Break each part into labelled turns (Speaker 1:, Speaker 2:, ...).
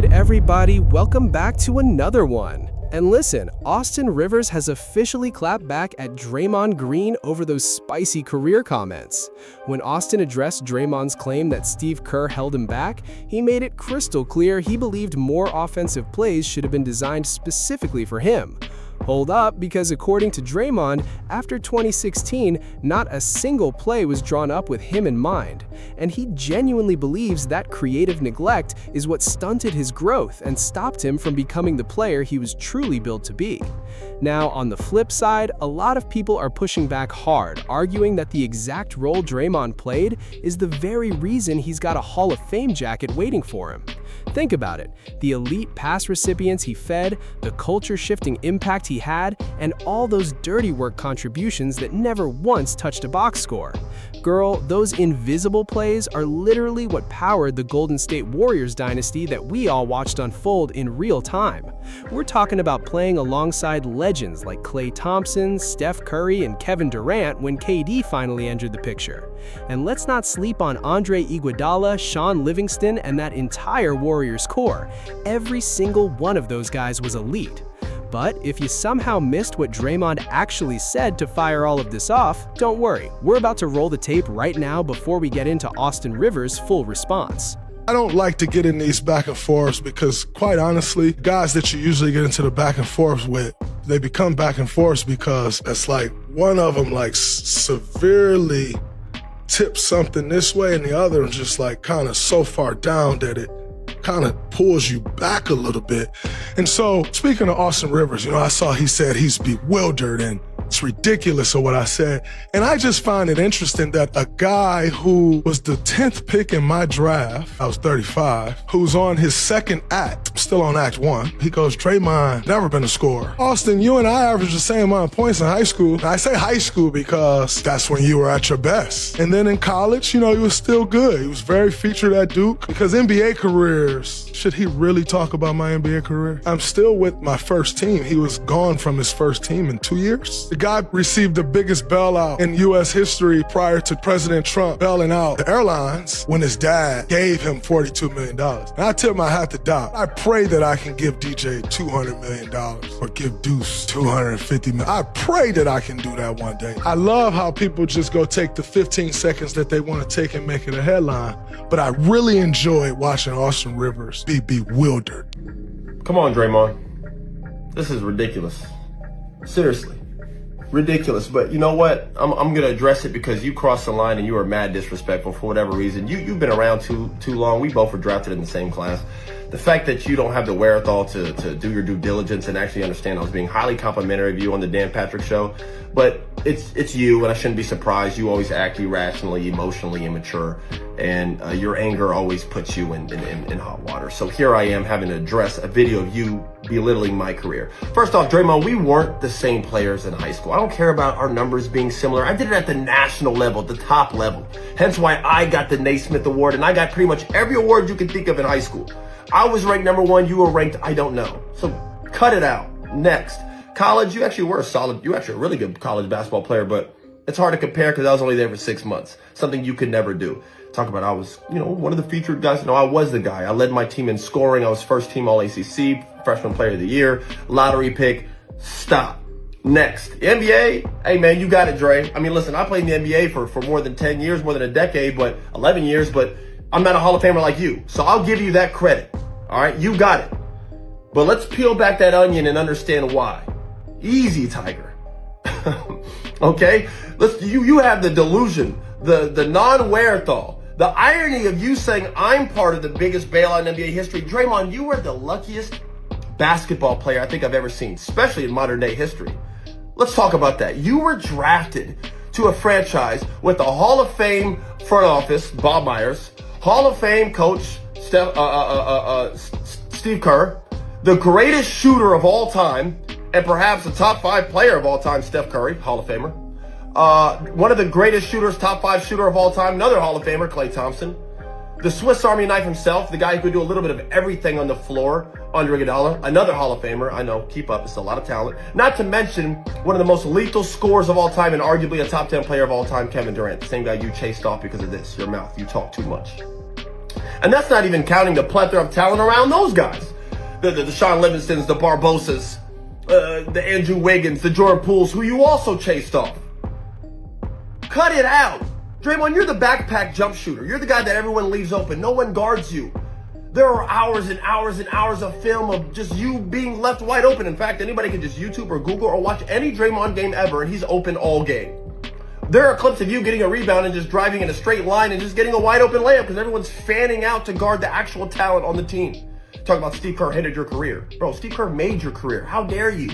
Speaker 1: good, everybody? Welcome back to another one. And listen, Austin Rivers has officially clapped back at Draymond Green over those spicy career comments. When Austin addressed Draymond's claim that Steve Kerr held him back, he made it crystal clear he believed more offensive plays should have been designed specifically for him. Hold up, because according to Draymond, after 2016, not a single play was drawn up with him in mind, and he genuinely believes that creative neglect is what stunted his growth and stopped him from becoming the player he was truly built to be. Now, on the flip side, a lot of people are pushing back hard, arguing that the exact role Draymond played is the very reason he's got a Hall of Fame jacket waiting for him. Think about it, the elite pass recipients he fed, the culture-shifting impact he had, and all those dirty work contributions that never once touched a box score. Girl, those invisible plays are literally what powered the Golden State Warriors dynasty that we all watched unfold in real time. We're talking about playing alongside legends like Klay Thompson, Steph Curry, and Kevin Durant when KD finally entered the picture. And let's not sleep on Andre Iguodala, Sean Livingston, and that entire Warriors core. Every single one of those guys was elite. But if you somehow missed what Draymond actually said to fire all of this off, don't worry, we're about to roll the tape right now before we get into Austin Rivers' full response.
Speaker 2: I don't like to get in these back and forths because, quite honestly, guys that you usually get into the back and forths with, they become back and forths because it's like one of them like severely tips something this way and the other is just like kind of so far down that it kind of pulls you back a little bit. And so, speaking of Austin Rivers, I saw he said he's bewildered and it's ridiculous of what I said. And I just find it interesting that a guy who was the 10th pick in my draft, I was 35, who's on his second act, still on act 1, he goes, Draymond, never been a scorer. Austin, you and I averaged the same amount of points in high school. And I say high school because that's when you were at your best. And then in college, he was still good. He was very featured at Duke because NBA careers, should he really talk about my NBA career? I'm still with my first team. He was gone from his first team in 2 years. The guy received the biggest bailout in U.S. history prior to President Trump bailing out the airlines when his dad gave him $42 million. And I tip my hat to Doc. I pray that I can give DJ $200 million or give Deuce $250 million. I pray that I can do that one day. I love how people just go take the 15 seconds that they want to take and make it a headline. But I really enjoy watching Austin Rivers be bewildered.
Speaker 3: Come on, Draymond. This is ridiculous. Seriously. Ridiculous, but you know what? I'm gonna address it because you crossed the line and you were mad disrespectful for whatever reason. You've been around too long. We both were drafted in the same class. The fact that you don't have the wherewithal to do your due diligence and actually understand I was being highly complimentary of you on the Dan Patrick Show, but it's you, and I shouldn't be surprised. You always act irrationally, emotionally immature, and your anger always puts you in hot water. So here I am having to address a video of you belittling my career. First off, Draymond, we weren't the same players in high school. I don't care about our numbers being similar. I did it at the national level, the top level. Hence why I got the Naismith Award, and I got pretty much every award you can think of in high school. I was ranked number 1, you were ranked, I don't know. So cut it out. Next. College, you actually were you actually a really good college basketball player, but it's hard to compare because I was only there for 6 months. Something you could never do. Talk about I was, one of the featured guys. No, I was the guy. I led my team in scoring. I was first team All-ACC, freshman player of the year, lottery pick. Stop. Next. NBA, hey man, you got it, Dre. I mean, listen, I played in the NBA for more than 10 years, more than a decade, but 11 years, but I'm not a Hall of Famer like you. So I'll give you that credit. All right, you got it. But let's peel back that onion and understand why. Easy, Tiger. Okay? You have the delusion, the non-wherewithal, the irony of you saying I'm part of the biggest bailout in NBA history. Draymond, you were the luckiest basketball player I think I've ever seen, especially in modern day history. Let's talk about that. You were drafted to a franchise with a Hall of Fame front office, Bob Myers, Hall of Fame coach, Steve Kerr, the greatest shooter of all time, and perhaps the top 5 player of all time, Steph Curry, Hall of Famer. One of the greatest shooters, top 5 shooter of all time, another Hall of Famer, Klay Thompson. The Swiss Army knife himself, the guy who could do a little bit of everything on the floor, Andre Iguodala, another Hall of Famer. I know, keep up, it's a lot of talent. Not to mention one of the most lethal scorers of all time and arguably a top 10 player of all time, Kevin Durant. The same guy you chased off because of this, your mouth. You talk too much. And that's not even counting the plethora of talent around those guys. The Sean Livingstons, the Barbosas, the Andrew Wiggins, the Jordan Pooles, who you also chased off. Cut it out. Draymond, you're the backpack jump shooter. You're the guy that everyone leaves open. No one guards you. There are hours and hours and hours of film of just you being left wide open. In fact, anybody can just YouTube or Google or watch any Draymond game ever, and he's open all game. There are clips of you getting a rebound and just driving in a straight line and just getting a wide open layup because everyone's fanning out to guard the actual talent on the team. Talk about Steve Kerr ended your career. Bro, Steve Kerr made your career. How dare you?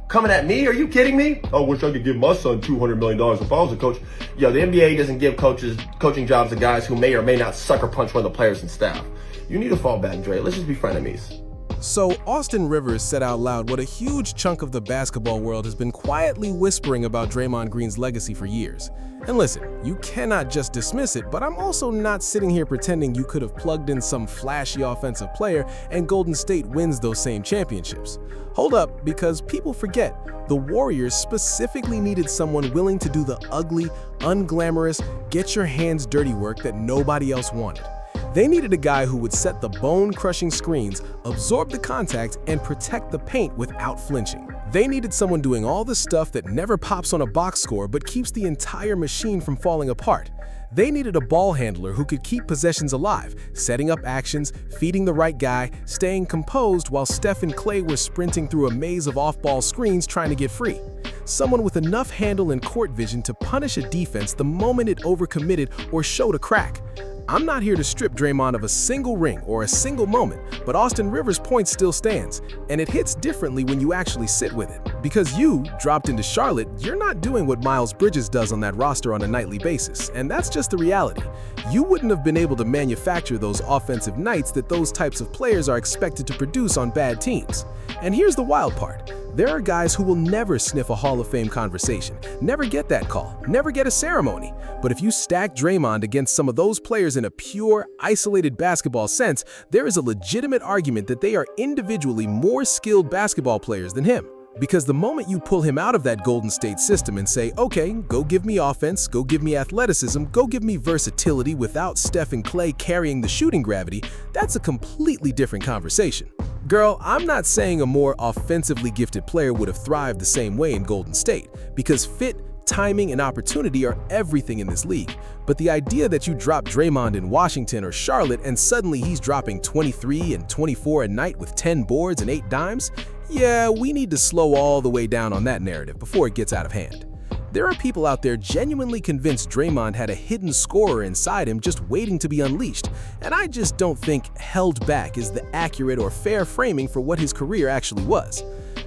Speaker 3: Coming at me? Are you kidding me? I wish I could give my son $200 million if I was a coach. Yo, the NBA doesn't give coaching jobs to guys who may or may not sucker punch one of the players and staff. You need to fall back, Dre. Let's just be frenemies.
Speaker 1: So Austin Rivers said out loud what a huge chunk of the basketball world has been quietly whispering about Draymond Green's legacy for years. And listen, you cannot just dismiss it, but I'm also not sitting here pretending you could have plugged in some flashy offensive player and Golden State wins those same championships. Hold up, because people forget, the Warriors specifically needed someone willing to do the ugly, unglamorous, get your hands dirty work that nobody else wanted. They needed a guy who would set the bone-crushing screens, absorb the contact, and protect the paint without flinching. They needed someone doing all the stuff that never pops on a box score but keeps the entire machine from falling apart. They needed a ball handler who could keep possessions alive, setting up actions, feeding the right guy, staying composed while Steph and Clay were sprinting through a maze of off-ball screens trying to get free. Someone with enough handle and court vision to punish a defense the moment it overcommitted or showed a crack. I'm not here to strip Draymond of a single ring or a single moment, but Austin Rivers' point still stands, and it hits differently when you actually sit with it. Because you, dropped into Charlotte, you're not doing what Miles Bridges does on that roster on a nightly basis, and that's just the reality. You wouldn't have been able to manufacture those offensive nights that those types of players are expected to produce on bad teams. And here's the wild part. There are guys who will never sniff a Hall of Fame conversation, never get that call, never get a ceremony. But if you stack Draymond against some of those players in a pure, isolated basketball sense, there is a legitimate argument that they are individually more skilled basketball players than him. Because the moment you pull him out of that Golden State system and say, okay, go give me offense, go give me athleticism, go give me versatility without Steph and Clay carrying the shooting gravity, that's a completely different conversation. Girl, I'm not saying a more offensively gifted player would have thrived the same way in Golden State, because fit, timing, and opportunity are everything in this league. But the idea that you drop Draymond in Washington or Charlotte and suddenly he's dropping 23 and 24 a night with 10 boards and 8 dimes, yeah, we need to slow all the way down on that narrative before it gets out of hand. There are people out there genuinely convinced Draymond had a hidden scorer inside him just waiting to be unleashed, and I just don't think held back is the accurate or fair framing for what his career actually was.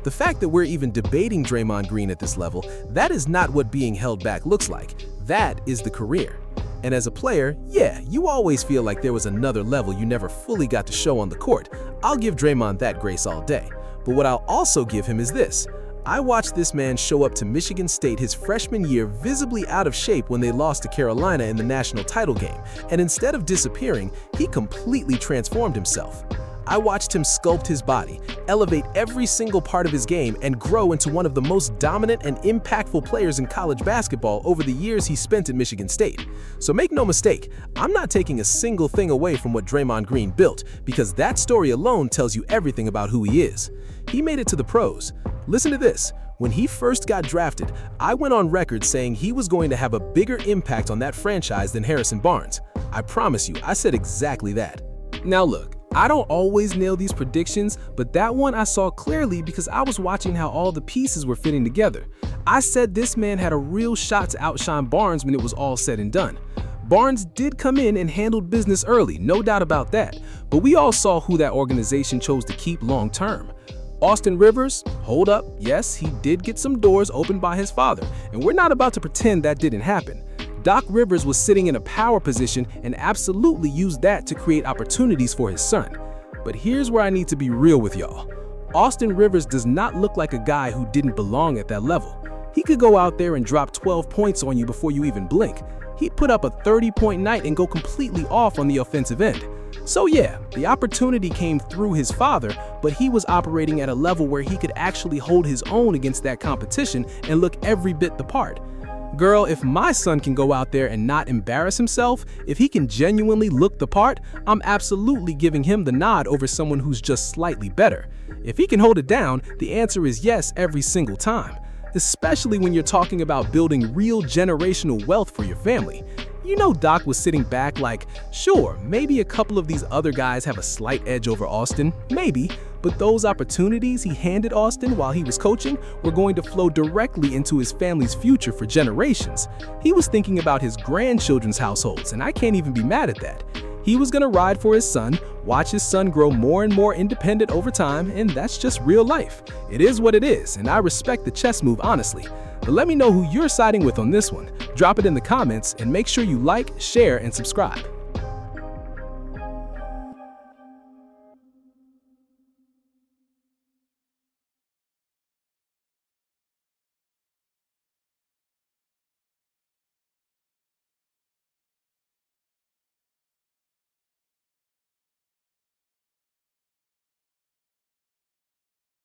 Speaker 1: The fact that we're even debating Draymond Green at this level, that is not what being held back looks like. That is the career. And as a player, yeah, you always feel like there was another level you never fully got to show on the court. I'll give Draymond that grace all day. But what I'll also give him is this. I watched this man show up to Michigan State his freshman year visibly out of shape when they lost to Carolina in the national title game, and instead of disappearing, he completely transformed himself. I watched him sculpt his body, elevate every single part of his game, and grow into one of the most dominant and impactful players in college basketball over the years he spent at Michigan State. So make no mistake, I'm not taking a single thing away from what Draymond Green built, because that story alone tells you everything about who he is. He made it to the pros. Listen to this. When he first got drafted, I went on record saying he was going to have a bigger impact on that franchise than Harrison Barnes. I promise you, I said exactly that. Now look, I don't always nail these predictions, but that one I saw clearly because I was watching how all the pieces were fitting together. I said this man had a real shot to outshine Barnes when it was all said and done. Barnes did come in and handled business early, no doubt about that, but we all saw who that organization chose to keep long term. Austin Rivers, hold up, yes, he did get some doors opened by his father, and we're not about to pretend that didn't happen. Doc Rivers was sitting in a power position and absolutely used that to create opportunities for his son. But here's where I need to be real with y'all. Austin Rivers does not look like a guy who didn't belong at that level. He could go out there and drop 12 points on you before you even blink. He'd put up a 30-point night and go completely off on the offensive end. So yeah, the opportunity came through his father, but he was operating at a level where he could actually hold his own against that competition and look every bit the part. Girl, if my son can go out there and not embarrass himself, if he can genuinely look the part, I'm absolutely giving him the nod over someone who's just slightly better. If he can hold it down, the answer is yes every single time, especially when you're talking about building real generational wealth for your family. You know Doc was sitting back like, sure, maybe a couple of these other guys have a slight edge over Austin, maybe, but those opportunities he handed Austin while he was coaching were going to flow directly into his family's future for generations. He was thinking about his grandchildren's households, and I can't even be mad at that. He was gonna ride for his son, watch his son grow more and more independent over time, and that's just real life. It is what it is, and I respect the chess move, honestly. But let me know who you're siding with on this one. Drop it in the comments and make sure you like, share, and subscribe.